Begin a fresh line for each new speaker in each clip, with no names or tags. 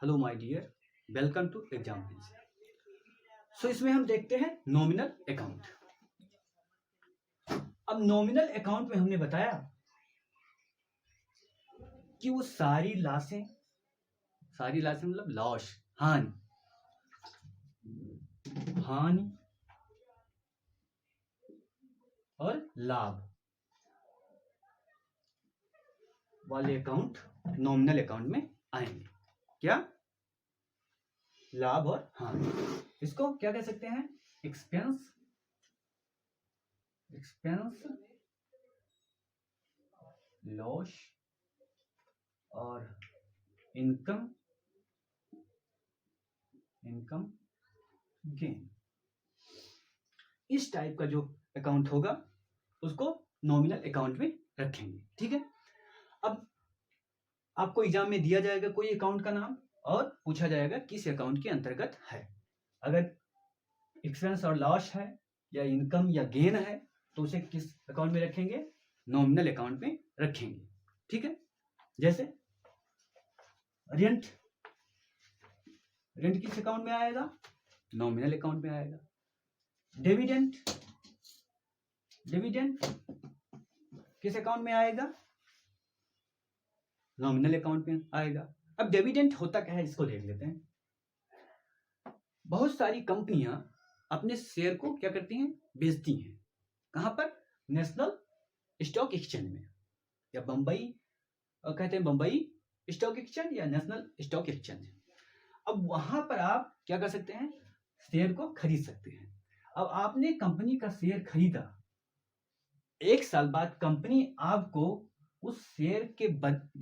Hello my dear, welcome to examples. So इसमें हम देखते हैं नॉमिनल अकाउंट। अब नॉमिनल अकाउंट में हमने बताया कि वो सारी लाशें मतलब लॉस, हानि और लाभ वाले अकाउंट नॉमिनल अकाउंट में आएंगे। क्या? लाभ और हानि। इसको क्या कह सकते हैं? एक्सपेंस लॉस और इनकम गेन। इस टाइप का जो अकाउंट होगा उसको नॉमिनल अकाउंट में रखेंगे। ठीक है। अब आपको एग्जाम में दिया जाएगा कोई अकाउंट का नाम और पूछा जाएगा किस अकाउंट के अंतर्गत है। अगर एक्सपेंस और लॉस है या इनकम या गेन है तो उसे किस अकाउंट में रखेंगे? नॉमिनल अकाउंट में रखेंगे। ठीक है। जैसे रेंट किस अकाउंट में आएगा? नॉमिनल अकाउंट में आएगा। डिविडेंड किस अकाउंट में आएगा? नॉमिनल अकाउंट में आएगा। अब डिविडेंड होता क्या है इसको देख लेते हैं। बहुत सारी कंपनियां अपने शेयर को क्या करती हैं? बेचती हैं। कहां पर? नेशनल स्टॉक एक्सचेंज में, या बंबई कहते हैं, बंबई स्टॉक एक्सचेंज या नेशनल स्टॉक एक्सचेंज। अब वहां पर आप क्या कर सकते हैं? शेयर को खरीद सकते हैं। अब आपने कंपनी का शेयर खरीदा, एक साल बाद कंपनी आपको उस शेयर के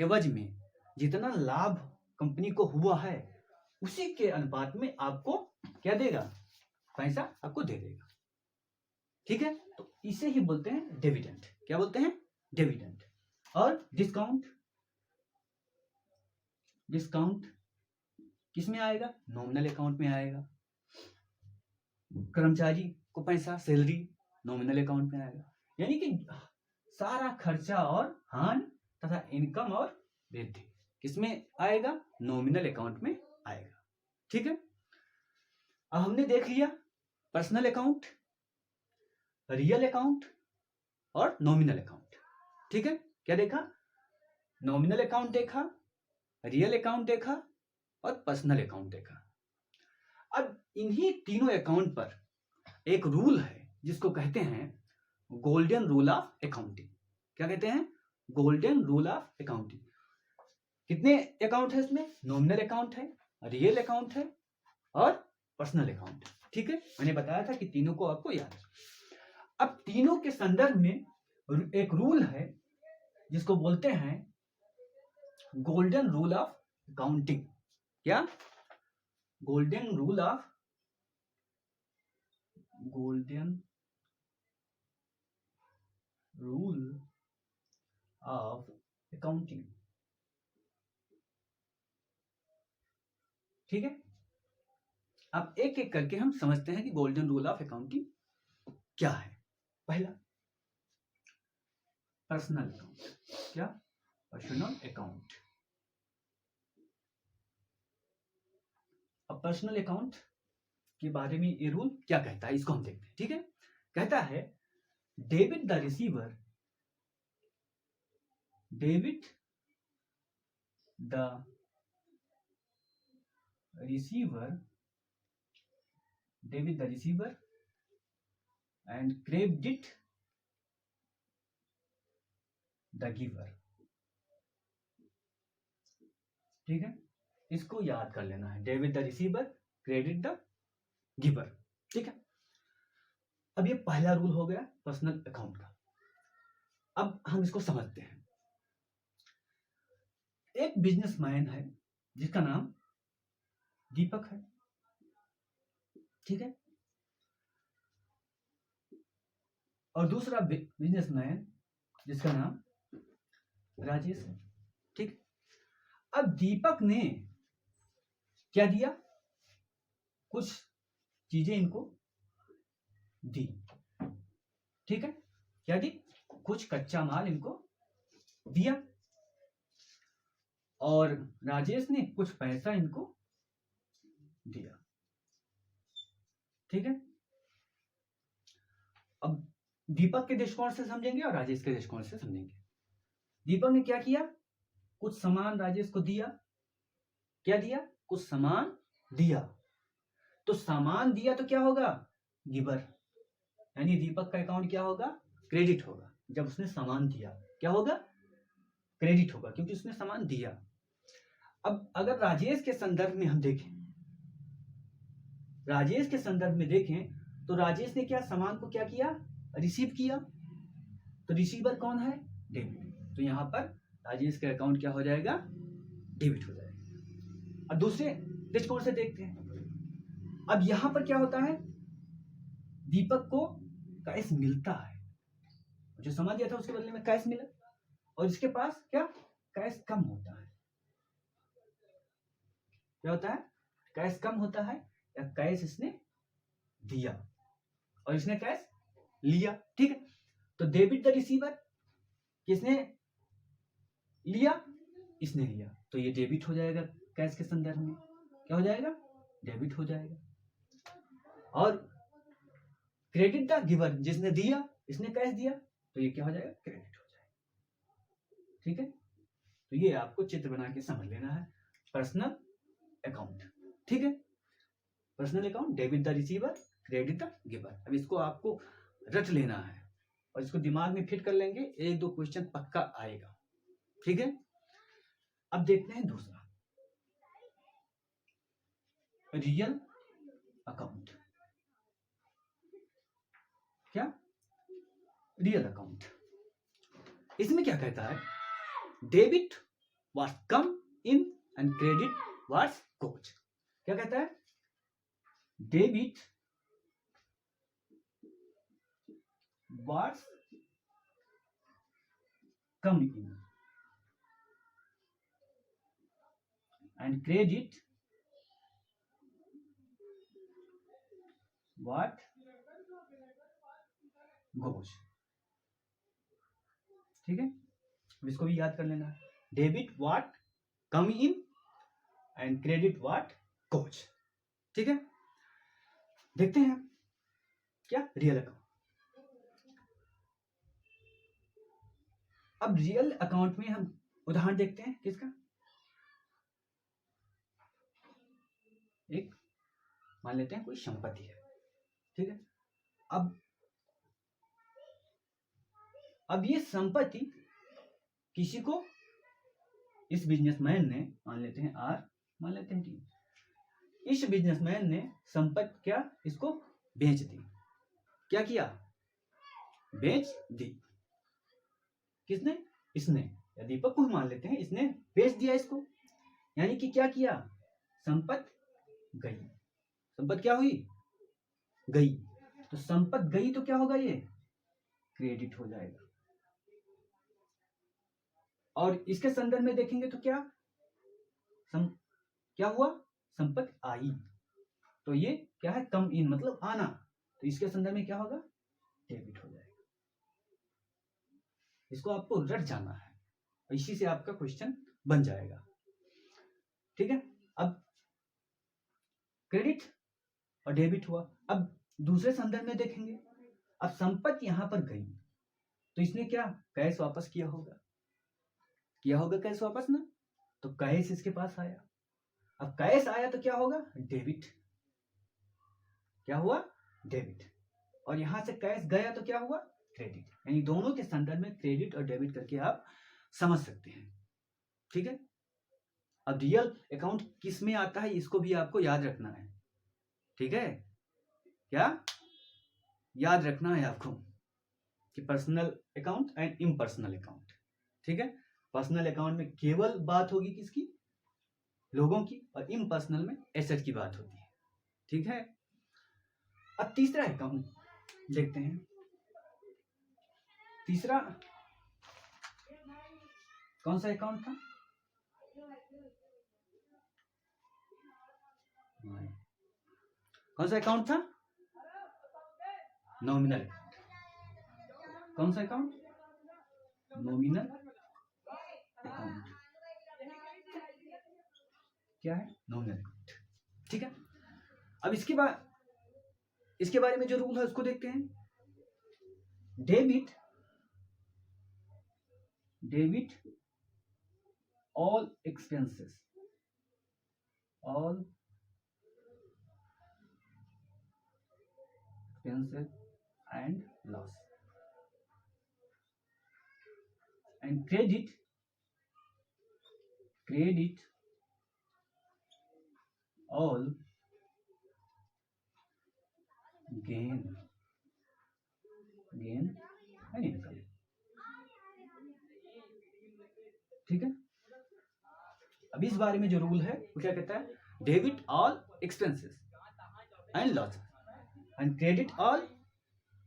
एवज में जितना लाभ कंपनी को हुआ है उसी के अनुपात में आपको क्या देगा? पैसा आपको दे देगा। ठीक है। तो इसे ही बोलते हैं डिविडेंड। क्या बोलते हैं? डिविडेंड। और डिस्काउंट किस में आएगा? नॉमिनल अकाउंट में आएगा। कर्मचारी को पैसा, सैलरी, नॉमिनल अकाउंट में आएगा। यानी कि सारा खर्चा और हानि तथा इनकम और वृद्धि किसमें आएगा? नॉमिनल अकाउंट में आएगा। ठीक है। अब हमने देख लिया पर्सनल अकाउंट, रियल अकाउंट और नॉमिनल अकाउंट। ठीक है। क्या देखा? नॉमिनल अकाउंट देखा, रियल अकाउंट देखा और पर्सनल अकाउंट देखा। अब इन्हीं तीनों अकाउंट पर एक रूल है जिसको कहते हैं गोल्डन रूल ऑफ अकाउंटिंग। क्या कहते हैं? Golden rule of accounting. कितने अकाउंट है इसमें? नॉमिनल अकाउंट है, रियल अकाउंट है और पर्सनल अकाउंट। ठीक है। मैंने बताया था कि तीनों को आपको याद है। अब तीनों के संदर्भ में एक रूल है जिसको बोलते हैं गोल्डन रूल ऑफ अकाउंटिंग। क्या? Golden rule of accounting. ठीक है। अब एक एक करके हम समझते हैं कि गोल्डन रूल ऑफ अकाउंटिंग क्या है। पहला, पर्सनल अकाउंट। क्या? Personal account. अब पर्सनल अकाउंट के बारे में ये रूल क्या कहता है इसको हम देखते हैं। ठीक है। कहता है debit the receiver and credit the giver। ठीक है। इसको याद कर लेना है, debit the receiver, credit the giver. ठीक है। अब ये पहला रूल हो गया पर्सनल अकाउंट का। अब हम इसको समझते हैं। एक बिजनेसमैन है जिसका नाम दीपक है। ठीक है। और दूसरा बिजनेसमैन जिसका नाम राजेश है। ठीक। अब दीपक ने क्या दिया? कुछ चीजें इनको दी। ठीक है। क्या दी? कुछ कच्चा माल इनको दिया। और राजेश ने कुछ पैसा इनको दिया। ठीक है, अब दीपक के दृष्टिकोण से समझेंगे और राजेश के दृष्टिकोण से समझेंगे। दीपक ने क्या किया, कुछ सामान राजेश को दिया। क्या दिया, कुछ सामान दिया। तो सामान दिया तो क्या होगा, गिवर, यानी दीपक का अकाउंट क्या होगा, क्रेडिट होगा। जब उसने सामान दिया क्या होगा, क्रेडिट होगा, क्योंकि उसने सामान दिया। अब अगर राजेश के संदर्भ में हम देखें, राजेश के संदर्भ में देखें तो राजेश ने क्या, सामान को क्या किया, रिसीव किया। तो रिसीवर कौन है, डेबिट। तो यहां पर राजेश का अकाउंट क्या हो जाएगा, डेबिट हो जाएगा। अब दूसरे दृष्टिकोण से देखते हैं। अब यहां पर क्या होता है, दीपक को कैश मिलता है, जो सामान दिया था उसके बदले में कैश मिला, और इसके पास क्या, कैश कम होता है। क्या होता है, कैश कम होता है, या कैश इसने दिया और इसने कैश लिया। ठीक है, तो डेबिट द रिसीवर, किसने लिया, इसने लिया, तो ये डेबिट हो जाएगा। कैश के संदर्भ में क्या हो जाएगा, डेबिट हो जाएगा। और क्रेडिट द गिवर, जिसने दिया, इसने कैश दिया, तो ये क्या हो जाएगा, क्रेडिट हो जाएगा। ठीक है, तो ये आपको चित्र बना के समझ लेना है, पर्सनल अकाउंट। ठीक है, personal account, debit the receiver, credit the giver. अब इसको आपको रट लेना है और इसको दिमाग में फिट कर लेंगे, एक दो क्वेश्चन पक्का आएगा। ठीक है, अब देखते हैं दूसरा, रियल अकाउंट। क्या, रियल अकाउंट। इसमें क्या कहता है, debit was come in and credit was goes. क्या कहता है, debit was come in and credit what goes. ठीक है, इसको भी याद कर लेना है, debit what come in and credit what goes. ठीक है, देखते हैं क्या, रियल अकाउंट। अब रियल अकाउंट में हम उदाहरण देखते हैं, किसका, एक मान लेते हैं कोई संपत्ति है। ठीक है, अब ये संपत्ति किसी को, इस बिजनेसमैन ने, मान लेते हैं आर, मान लेते हैं टी, इस बिजनेसमैन ने संपत्ति क्या, इसको बेच दी। क्या किया, बेच दी। किसने, इसने, या दीपक को मान लेते हैं, इसने बेच दिया इसको, यानी कि क्या किया, संपत्ति गई। संपत्ति क्या हुई, गई। तो संपत्ति गई तो क्या होगा, ये क्रेडिट हो जाएगा। और इसके संदर्भ में देखेंगे तो क्या, क्या हुआ, संपत्ति आई, तो ये क्या है, कम इन मतलब आना, तो इसके संदर्भ में क्या होगा, डेबिट हो जाएगा। इसको आपको रट जाना है, इसी से आपका क्वेश्चन बन जाएगा। ठीक है, अब क्रेडिट और डेबिट हुआ। अब दूसरे संदर्भ में देखेंगे, अब संपत्ति यहां पर गई, तो इसने क्या, कैश वापस किया होगा, कैश वापस ना, तो कैश इसके पास आया। अब कैश आया तो क्या होगा, डेबिट। क्या हुआ, डेबिट। और यहां से कैश गया तो क्या हुआ, क्रेडिट। यानी दोनों के संदर्भ में क्रेडिट और डेबिट करके आप समझ सकते हैं। ठीक है, अब रियल अकाउंट किस में आता है, इसको भी आपको याद रखना है। ठीक है, क्या याद रखना है आपको, कि personal account and impersonal account. ठीक है, पर्सनल अकाउंट में केवल बात होगी किसकी, लोगों की, और इम्पर्सनल में एसेट की बात होती है। ठीक है, अब तीसरा अकाउंट देखते हैं। तीसरा कौन सा अकाउंट था, कौन सा अकाउंट था, नॉमिनल अकाउंट। कौन सा अकाउंट, नॉमिनल अकाउंट। क्या है, नॉमिनल अकाउंट। ठीक है, अब इसके बारे में जो रूल है उसको देखते हैं। Debit all expenses and loss, and credit all gain and income। ठीक है, अब इस बारे में जो रूल है वो क्या कहता है, debit all expenses and loss and credit all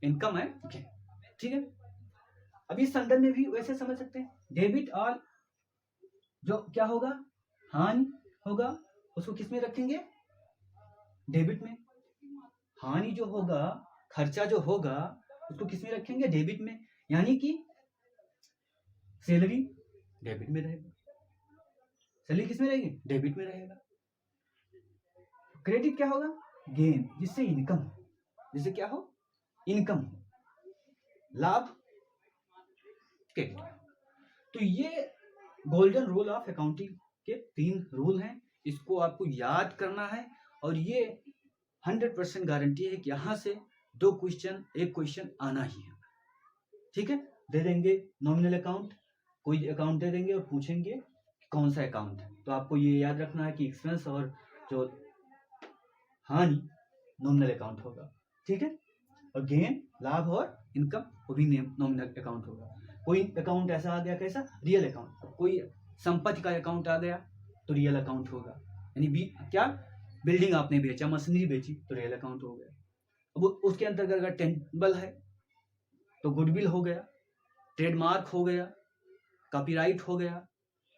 income and gain. ठीक है, अब इस संदर्भ में भी वैसे समझ सकते हैं, डेबिट ऑल जो क्या होगा, हानि होगा, उसको किस में रखेंगे, डेबिट में। हानि जो होगा, खर्चा जो होगा, उसको किस में रखेंगे, डेबिट में। यानी कि सैलरी डेबिट में रहेगा, सैलरी किस में रहेगी, डेबिट में रहेगा। क्रेडिट क्या होगा, गेन, जिससे इनकम हो, जिससे क्या हो, इनकम हो, लाभ क्रेडिट। तो ये गोल्डन रूल ऑफ अकाउंटिंग के 3 रूल हैं, इसको आपको याद करना है। और ये 100% गारंटी है कि यहां से 2 क्वेश्चन, 1 क्वेश्चन आना ही है। ठीक है, दे देंगे नॉमिनल अकाउंट, कोई अकाउंट दे देंगे और पूछेंगे कौन सा अकाउंट है, तो आपको ये याद रखना है कि एक्सपेंस और जो हानि नॉमिनल अकाउंट होगा। ठीक है, और गेन, लाभ और इनकम, वो भी नॉमिनल अकाउंट होगा। कोई अकाउंट ऐसा आ गया, कैसा, रियल अकाउंट, कोई संपत्ति का अकाउंट आ गया तो रियल अकाउंट होगा। यानी क्या, बिल्डिंग आपने बेचा, मशीनरी बेची तो रियल अकाउंट हो गया। अब उसके अंतर्गत अगर टेंबल है तो गुडविल हो गया, ट्रेडमार्क हो गया, कॉपीराइट हो गया,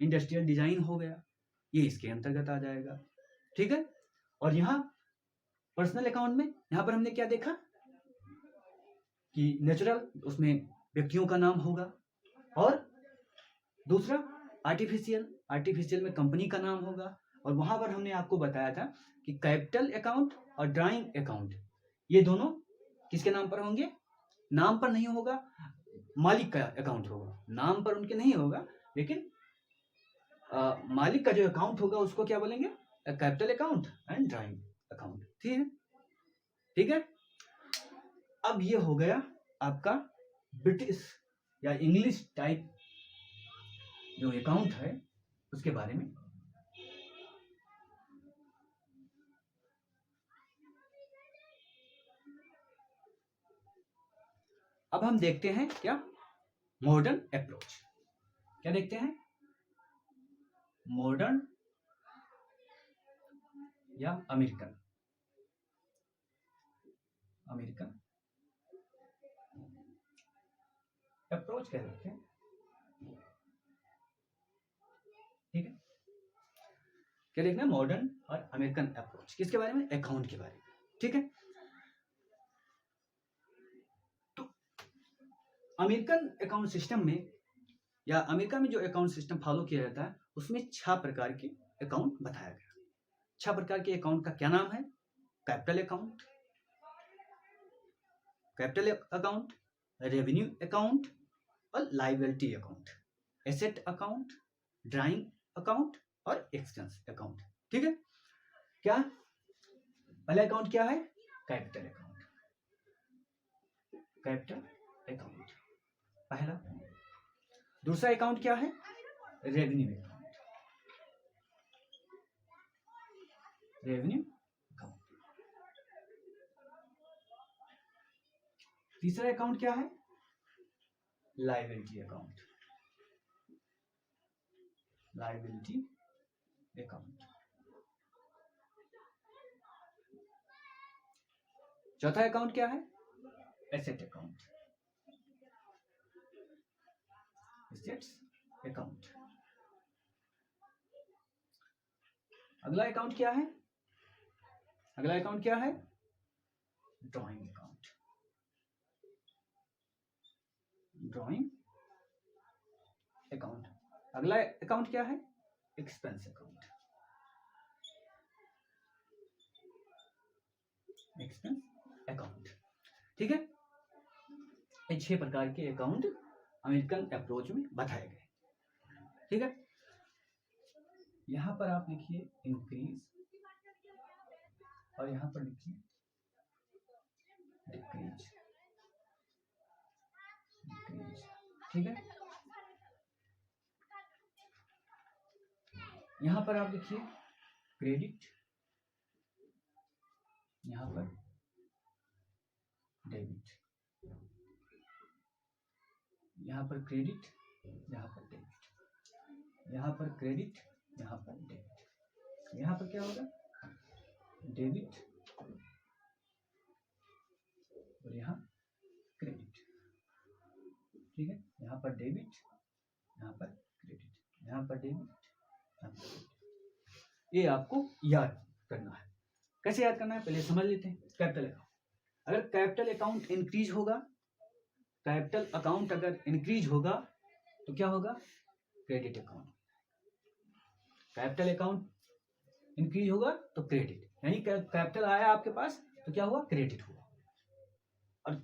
इंडस्ट्रियल डिजाइन हो गया, ये इसके अंतर्गत आ जाएगा। ठीक है, और यहाँ पर्सनल अकाउंट में यहाँ पर हमने क्या देखा कि नेचुरल, उसमें व्यक्तियों का नाम होगा, और दूसरा आर्टिफिशियल में कंपनी का नाम होगा। और वहां पर हमने आपको बताया था कि कैपिटल अकाउंट और ड्राइंग अकाउंट, ये दोनों किसके नाम पर होंगे, नाम पर नहीं होगा, मालिक का अकाउंट होगा, नाम पर उनके नहीं होगा, लेकिन मालिक का जो अकाउंट होगा उसको क्या बोलेंगे, capital account and drawing account. ठीक है, अब ये हो गया आपका ब्रिटिश या इंग्लिश टाइप जो अकाउंट है उसके बारे में। अब हम देखते हैं क्या, मॉडर्न अप्रोच। क्या देखते हैं, मॉडर्न या अमेरिकन अप्रोच कह सकते हैं। ठीक है, क्या देखना है, मॉडर्न और अमेरिकन अप्रोच, किसके बारे में, अकाउंट के बारे में। ठीक है, तो अमेरिकन अकाउंट सिस्टम में या अमेरिका में जो अकाउंट सिस्टम फॉलो किया जाता है उसमें 6 प्रकार के अकाउंट बताया गया। 6 प्रकार के अकाउंट का क्या नाम है, कैपिटल अकाउंट, रेवेन्यू अकाउंट और liability account, asset account, drawing account और एक्सपेंस अकाउंट। ठीक है, क्या पहला अकाउंट क्या है, कैपिटल अकाउंट पहला। दूसरा अकाउंट क्या है, रेवेन्यू अकाउंट। तीसरा अकाउंट क्या है, लायबिलिटी अकाउंट। चौथा अकाउंट क्या है, एसेट अकाउंट। अगला अकाउंट क्या है, ड्राइंग अकाउंट। अगला अकाउंट क्या है, एक्सपेंस अकाउंट। Expense account. ठीक है, ये 6 प्रकार के अकाउंट अमेरिकन अप्रोच में बताए गए। ठीक है, यहां पर आप लिखिए इंक्रीज और यहां पर लिखिए डिक्रीज। ठीक है, यहां पर आप लिखिए क्रेडिट, यहां पर डेबिट, यहां पर क्रेडिट, यहां पर डेबिट, यहां पर क्रेडिट, यहां पर डेबिट। यहां पर क्या होगा, डेबिट और यहां क्रेडिट। ठीक है, यहां पर डेबिट, यहां पर क्रेडिट, यहां पर डेबिट, यहां पर क्रेडिट। ये आपको याद करना है। कैसे याद करना है पहले समझ लेते हैं। कैपिटल अकाउंट, अगर कैपिटल अकाउंट इंक्रीज होगा, कैपिटल अकाउंट अगर इंक्रीज होगा तो क्या होगा, credit account. Capital account increase होगा तो क्रेडिट, यानी कैपिटल आया आपके पास तो क्या हुआ, क्रेडिट हुआ। और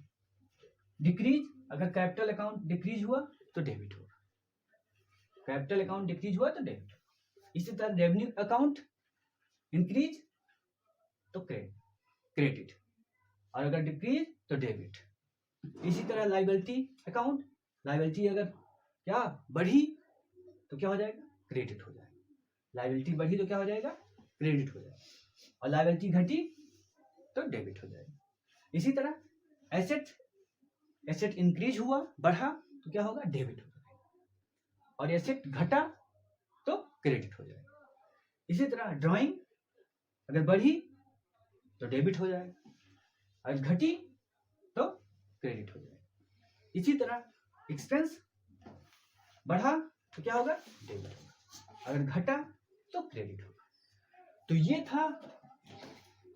डिक्रीज, अगर कैपिटल अकाउंट डिक्रीज हुआ तो डेबिट होगा। कैपिटल अकाउंट डिक्रीज हुआ तो डेबिट होगा। इसी तरह रेवेन्यू अकाउंट इंक्रीज तो क्रेडिट, और अगर डिक्रीज तो डेबिट। इसी तरह लायबिलिटी अकाउंट, लायबिलिटी अगर क्या बढ़ी तो क्या हो जाएगा, क्रेडिट हो जाएगा। लायबिलिटी बढ़ी तो क्या हो जाएगा, क्रेडिट हो जाएगा, और लायबिलिटी घटी तो डेबिट हो जाएगा। इसी तरह एसेट, एसेट इंक्रीज हुआ, बढ़ा तो क्या होगा, डेबिट हो जाएगा, और एसेट घटा तो क्रेडिट हो जाएगा। इसी तरह ड्राइंग अगर बढ़ी तो डेबिट हो जाएगा, और घटी तो क्रेडिट हो जाएगा। इसी तरह एक्सपेंस बढ़ा तो क्या होगा, डेबिट होगा, अगर घटा तो क्रेडिट होगा। तो ये था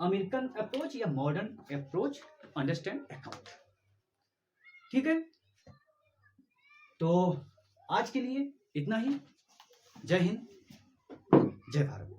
अमेरिकन अप्रोच या modern approach to understand account. ठीक है, तो आज के लिए इतना ही। जय हिंद, जय भारत।